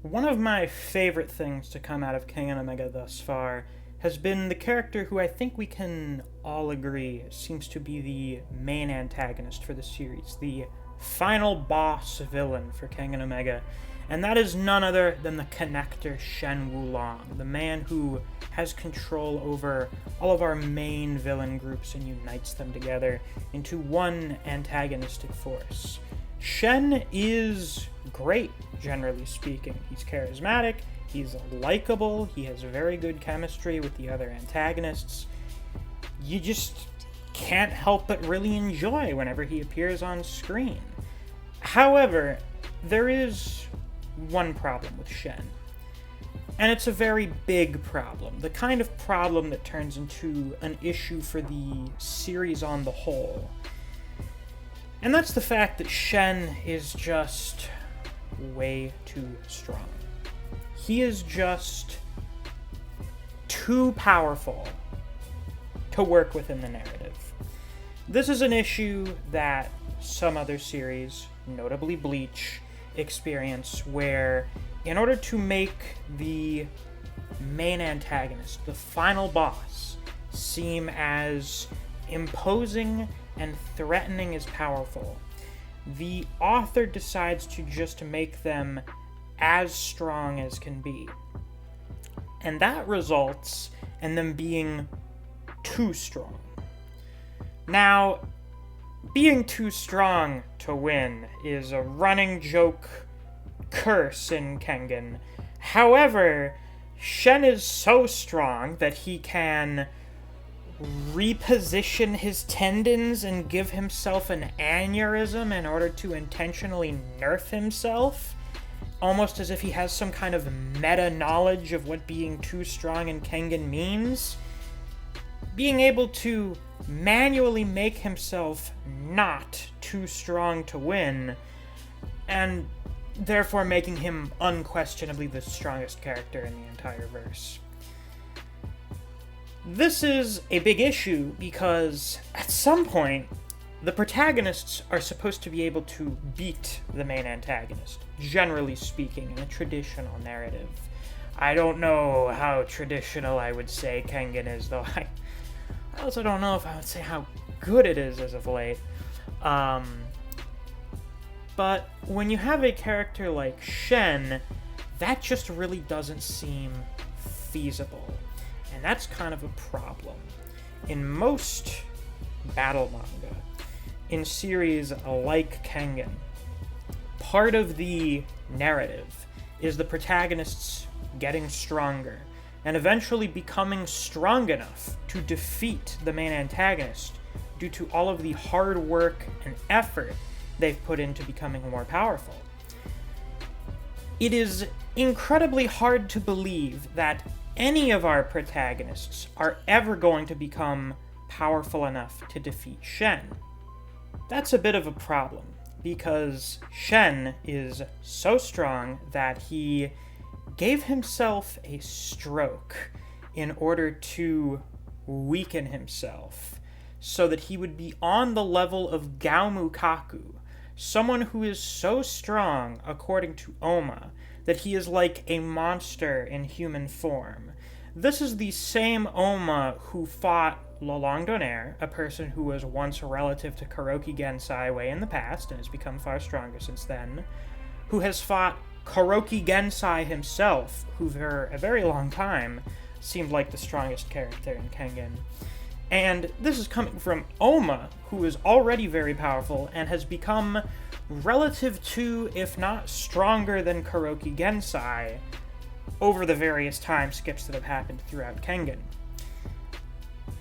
One of my favorite things to come out of Kengan Omega thus far has been the character who I think we can all agree seems to be the main antagonist for the series, the final boss villain for Kengan Omega, and that is none other than the connector Shen Wulong, the man who has control over all of our main villain groups and unites them together into one antagonistic force. Shen is great, generally speaking. He's charismatic, he's likable, he has very good chemistry with the other antagonists. You just can't help but really enjoy whenever he appears on screen. However, there is one problem with Shen. And it's a very big problem. The kind of problem that turns into an issue for the series on the whole. And that's the fact that Shen is just way too strong. He is just too powerful to work within the narrative. This is an issue that some other series, notably Bleach, experience, where in order to make the main antagonist, the final boss, seem as imposing and threatening as powerful, the author decides to just make them as strong as can be. And that results in them being too strong. Now, being too strong to win is a running joke curse in Kengan. However, Shen is so strong that he can reposition his tendons and give himself an aneurysm in order to intentionally nerf himself, almost as if he has some kind of meta-knowledge of what being too strong in Kengan means. Being able to manually make himself not too strong to win, and therefore making him unquestionably the strongest character in the entire verse. This is a big issue because, at some point, the protagonists are supposed to be able to beat the main antagonist, generally speaking, in a traditional narrative. I don't know how traditional I would say Kengan is, though I also don't know if I would say how good it is as of late. But when you have a character like Shen, that just really doesn't seem feasible. And that's kind of a problem. In most battle manga, in series like Kengan, part of the narrative is the protagonists getting stronger and eventually becoming strong enough to defeat the main antagonist due to all of the hard work and effort they've put into becoming more powerful. It is incredibly hard to believe that any of our protagonists are ever going to become powerful enough to defeat Shen. That's a bit of a problem, because Shen is so strong that he gave himself a stroke in order to weaken himself, so that he would be on the level of Gaomukaku, someone who is so strong, according to Oma, that he is like a monster in human form. This is the same Oma who fought Wulong, a person who was once a relative to Kuroki Gensai way in the past and has become far stronger since then, who has fought Kuroki Gensai himself, who for a very long time seemed like the strongest character in Kengan. And this is coming from Oma, who is already very powerful and has become relative to, if not stronger than Kuroki Gensai, over the various time skips that have happened throughout Kengan.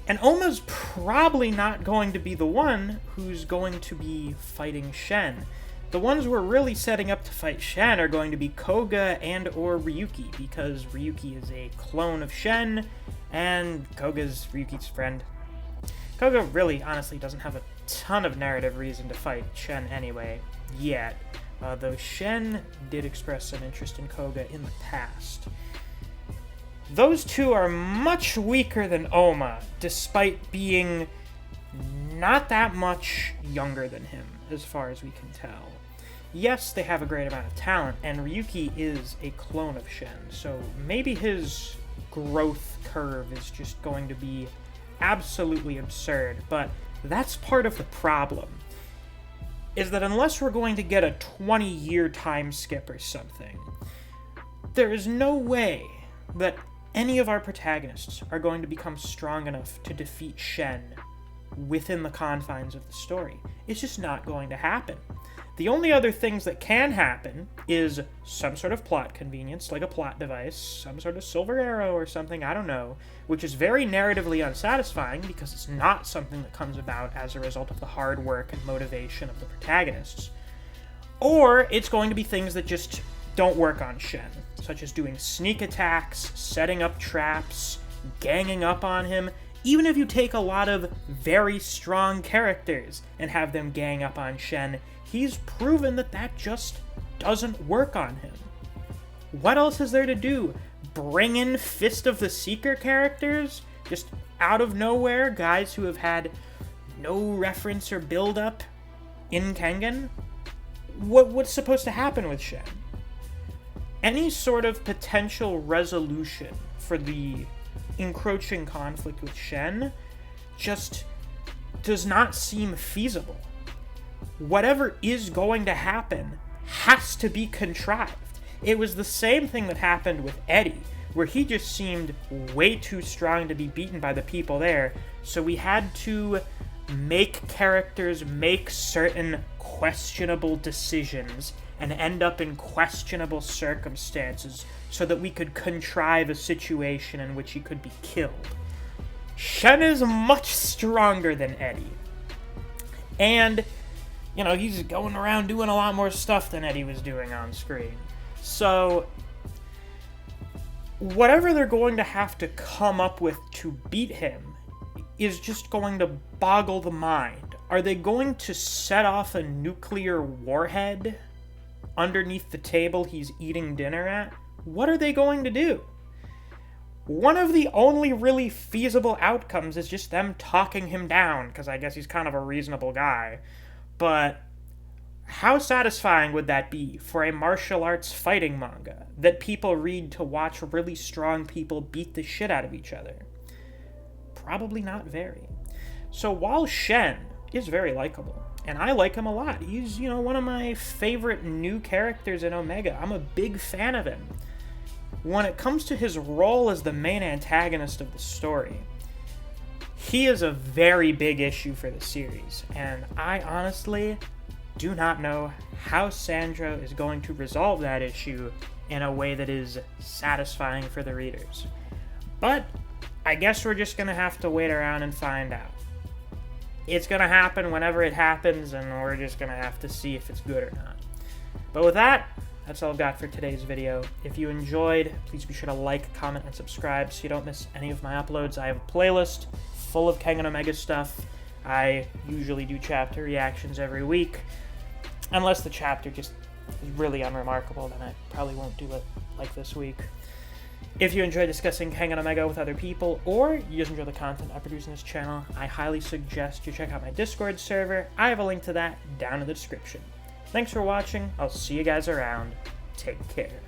And Oma's probably not going to be the one who's going to be fighting Shen. The ones who are really setting up to fight Shen are going to be Koga and or Ryuki, because Ryuki is a clone of Shen, and Koga's Ryuki's friend. Koga really, honestly, doesn't have a ton of narrative reason to fight Shen anyway, yet, though Shen did express some interest in Koga in the past. Those two are much weaker than Oma, despite being not that much younger than him, as far as we can tell. yes, they have a great amount of talent, and Ryuki is a clone of Shen, so maybe his growth curve is just going to be absolutely absurd, but that's part of the problem, is that unless we're going to get a 20-year time skip or something, there is no way that any of our protagonists are going to become strong enough to defeat Shen within the confines of the story. It's just not going to happen. The only other things that can happen is some sort of plot convenience, like a plot device, some sort of silver arrow or something, I don't know, which is very narratively unsatisfying because it's not something that comes about as a result of the hard work and motivation of the protagonists. Or it's going to be things that just don't work on Shen, such as doing sneak attacks, setting up traps, ganging up on him. Even if you take a lot of very strong characters and have them gang up on Shen, he's proven that that just doesn't work on him. What else is there to do? Bring in Fist of the Seeker characters? Just out of nowhere? Guys who have had no reference or build-up in Kengan? What's supposed to happen with Shen? Any sort of potential resolution for the encroaching conflict with Shen just does not seem feasible. Whatever is going to happen has to be contrived. It was the same thing that happened with Eddie, where he just seemed way too strong to be beaten by the people there, so we had to make characters make certain questionable decisions and end up in questionable circumstances so that we could contrive a situation in which he could be killed. Shen is much stronger than Eddie. And, you know, he's going around doing a lot more stuff than Eddie was doing on screen. So, whatever they're going to have to come up with to beat him is just going to boggle the mind. Are they going to set off a nuclear warhead underneath the table he's eating dinner at? What are they going to do? One of the only really feasible outcomes is just them talking him down, because I guess he's kind of a reasonable guy. But how satisfying would that be for a martial arts fighting manga that people read to watch really strong people beat the shit out of each other? Probably not very. So while Shen is very likable, and I like him a lot, he's, you know, one of my favorite new characters in Omega. I'm a big fan of him. When it comes to his role as the main antagonist of the story, he is a very big issue for the series, and I honestly do not know how Sandro is going to resolve that issue in a way that is satisfying for the readers. But I guess we're just going to have to wait around and find out. It's going to happen whenever it happens, and we're just going to have to see if it's good or not. But with that, that's all I've got for today's video. If you enjoyed, please be sure to like, comment, and subscribe so you don't miss any of my uploads. I have a playlist full of Kengan Omega stuff. I usually do chapter reactions every week. Unless the chapter just is really unremarkable, then I probably won't do it like this week. If you enjoy discussing Kengan Omega with other people, or you just enjoy the content I produce in this channel, I highly suggest you check out my Discord server. I have a link to that down in the description. Thanks for watching. I'll see you guys around. Take care.